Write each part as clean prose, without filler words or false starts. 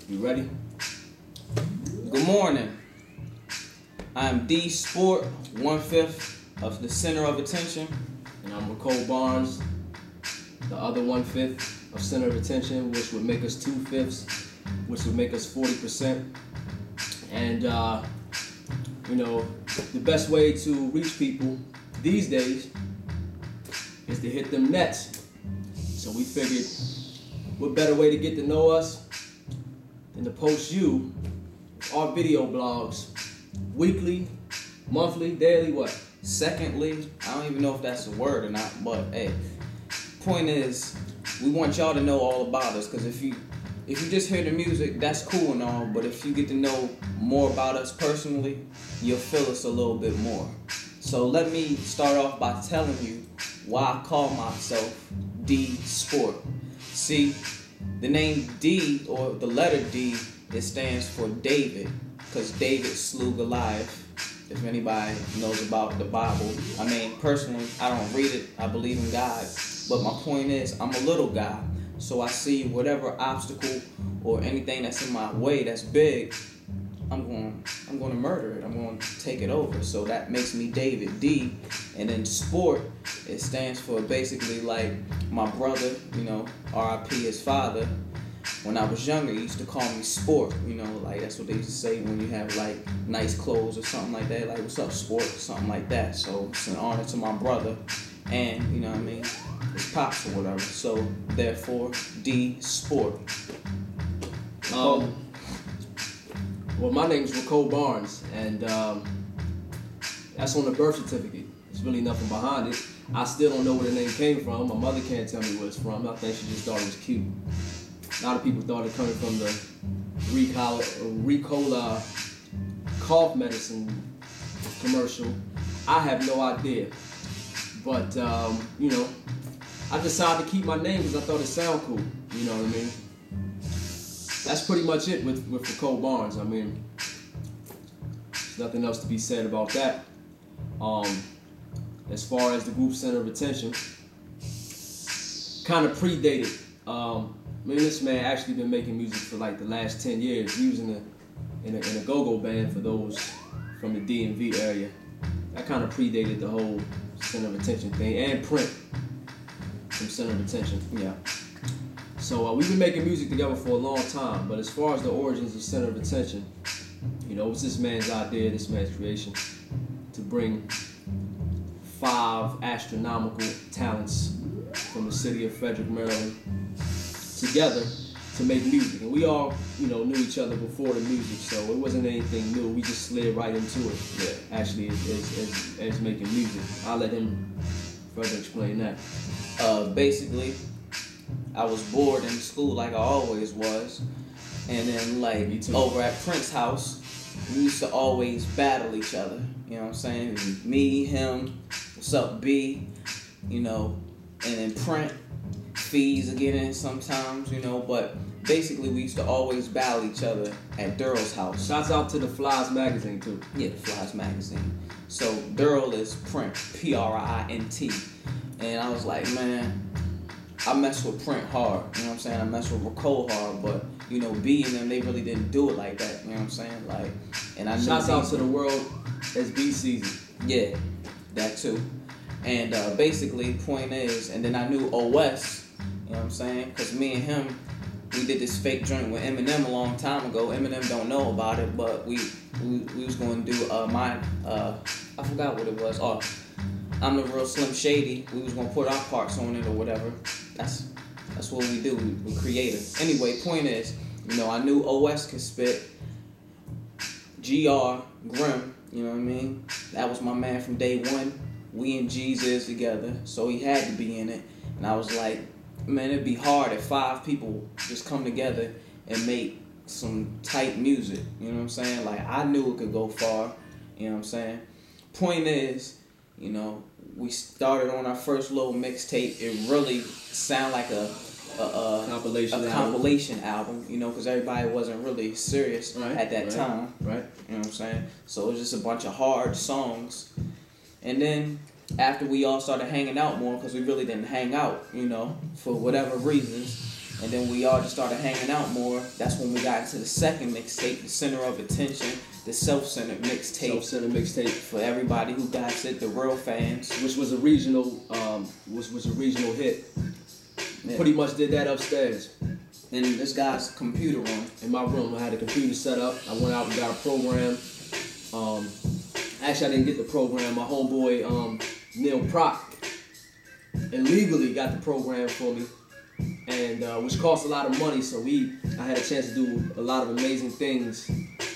You ready? Good morning. I'm D Sport, 1/5 of the center of attention. And I'm Ricole Barnes, the other 1/5 of center of attention, which would make us 2/5, which would make us 40%. And, the best way to reach people these days is to hit them nets. So we figured, what better way to get to know us than to post you our video blogs weekly, monthly, daily, what? Secondly, I don't even know if that's a word or not, but hey, point is, we want y'all to know all about us, because if you just hear the music, that's cool and all, but if you get to know more about us personally, you'll feel us a little bit more. So let me start off by telling you why I call myself D Sport. See, the name D, or the letter D, it stands for David, because David slew Goliath. If anybody knows about the Bible. I mean, personally, I don't read it. I believe in God. But my point is, I'm a little guy. So I see whatever obstacle or anything that's in my way that's big, I'm going to murder it. I'm going to take it over. So that makes me David D. And then Sport, it stands for basically like my brother, R.I.P. his father. When I was younger, he used to call me Sport, like that's what they used to say when you have like nice clothes or something like that, like what's up, Sport, or something like that. So it's an honor to my brother and, his pops or whatever. So therefore, D Sport. Well, my name's Ricole Barnes, and that's on the birth certificate. There's really nothing behind it. I still don't know where the name came from. My mother can't tell me where it's from. I think she just thought it was cute. A lot of people thought it coming from the Ricole cough medicine commercial. I have no idea. But, I decided to keep my name because I thought it sounded cool. You know what I mean? That's pretty much it with Ricole Barnes. I mean, there's nothing else to be said about that. As far as the group center of attention, kind of predated. This man actually been making music for like the last 10 years. He was in a go-go band for those from the DMV area. That kind of predated the whole center of attention thing, and Print from center of attention. Yeah. So we've been making music together for a long time, but as far as the origins of center of attention, it was this man's idea, this man's creation, to bring 5 astronomical talents from the city of Frederick, Maryland, together to make music. And we all, knew each other before the music, so it wasn't anything new. We just slid right into it. Yeah. Actually, as making music. I'll let him further explain that. Basically, I was bored in school like I always was, and then over at Prince's house, we used to always battle each other. You know what I'm saying? Me, him, what's up, B? And then Print. Fees again sometimes, but basically we used to always battle each other at Durrell's house. Shouts out to the Flies magazine too. Yeah, the Flies magazine. So Durrell is Print, Print. And I was like, man, I mess with Print hard. You know what I'm saying? I mess with Ricole hard, but B and them, they really didn't do it like that. You know what I'm saying? And I shouts out to the world as B season. Yeah, that too. And basically, point is, and then I knew OS. You know what I'm saying? Because me and him, we did this fake joint with Eminem a long time ago. Eminem don't know about it, but we was going to do I forgot what it was. Oh, I'm the Real Slim Shady. We was going to put our parts on it or whatever. That's what we do. We creative. Anyway, point is, I knew OS could spit. GR, Grim, you know what I mean? That was my man from day one. We and Jesus together, so he had to be in it. And I was like, man, it'd be hard if 5 people just come together and make some tight music. You know what I'm saying? I knew it could go far. You know what I'm saying? Point is, we started on our first little mixtape. It really sounded like a compilation album, because everybody wasn't really serious at that time. Right. You know what I'm saying? So it was just a bunch of hard songs. And then after we all started hanging out more, because we really didn't hang out, for whatever reasons, And then we all just started hanging out more. That's when we got into the second mixtape, the Center of Attention, the Self-Centered mixtape. Self-Centered mixtape for everybody who got it, the real fans. Which was a regional, was a regional hit. Yeah. Pretty much did that upstairs. In this guy's computer room. In my room, I had a computer set up. I went out and got a program. Actually, I didn't get the program. My homeboy Neil Proc illegally got the program for me, and which cost a lot of money. So I had a chance to do a lot of amazing things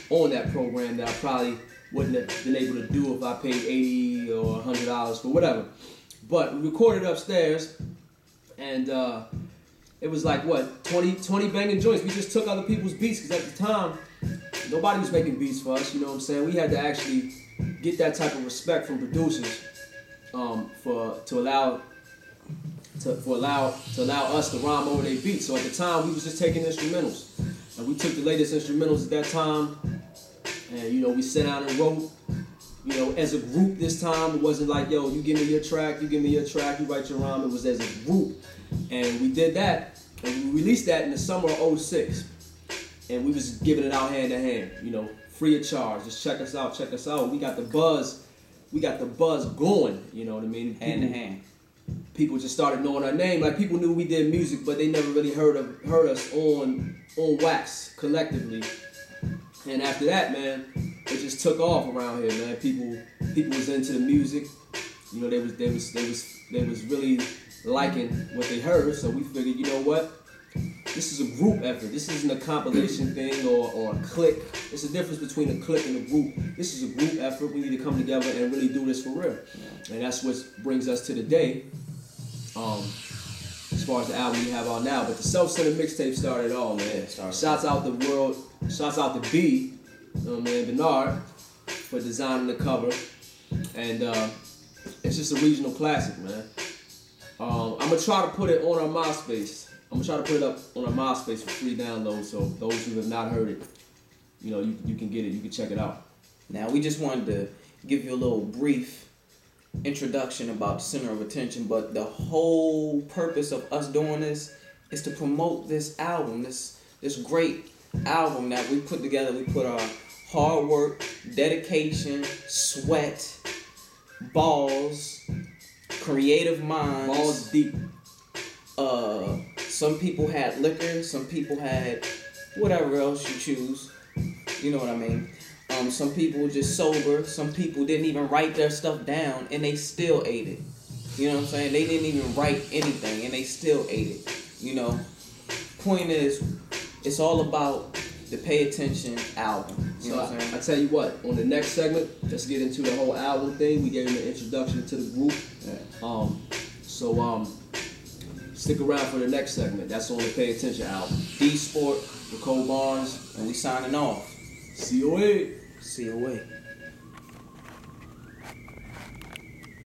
on that program that I probably wouldn't have been able to do if I paid $80 or $100 for whatever. But we recorded upstairs, and it was like, what, 20 banging joints. We just took other people's beats, because at the time, nobody was making beats for us, you know what I'm saying? We had to actually get that type of respect from producers to allow us to rhyme over their beats. So at the time, we was just taking instrumentals. And we took the latest instrumentals at that time, and, you know, we sat down and wrote, you know, as a group this time. It wasn't like, yo, you give me your track, you give me your track, you write your rhyme. It was as a group. And we did that, and we released that in the summer of '06. And we was giving it out hand to hand, you know, free of charge. Just check us out, check us out. We got the buzz going, you know what I mean? Hand to hand. People just started knowing our name. Like, people knew we did music, but they never really heard us on wax collectively. And after that, man, it just took off around here, man. People was into the music. You know, they was really liking what they heard. So we figured, you know what? This is a group effort. This isn't a compilation thing or a clique. It's the difference between a clique and a group. This is a group effort. We need to come together and really do this for real. And that's what brings us to today. As far as the album we have out now, but the Self-Centered mixtape started it all, man. Shouts out the world. Shouts out to B, you know what I mean, Bernard, for designing the cover. And it's just a regional classic, man. I'm gonna try to put it on our MySpace. I'm gonna try to put it up on our MySpace for free download, so those who have not heard it, you know, you can get it, you can check it out. Now, we just wanted to give you a little brief introduction about the Center of Attention, but the whole purpose of us doing this is to promote this album, this great album that we put together. We put our hard work, dedication, sweat, balls, creative minds. Balls deep. Some people had liquor, some people had whatever else you choose. You know what I mean? Some people were just sober. Some people didn't even write their stuff down, and they still ate it. You know what I'm saying? They didn't even write anything, and they still ate it. You know? Point is, it's all about the Pay Attention album. You know what I'm saying? I tell you what, on the next segment, let's get into the whole album thing. We gave him an introduction to the group. Yeah. Stick around for the next segment. That's on the Pay Attention album. D Sport, Ricole Barnes, and we signing off. COA. COA.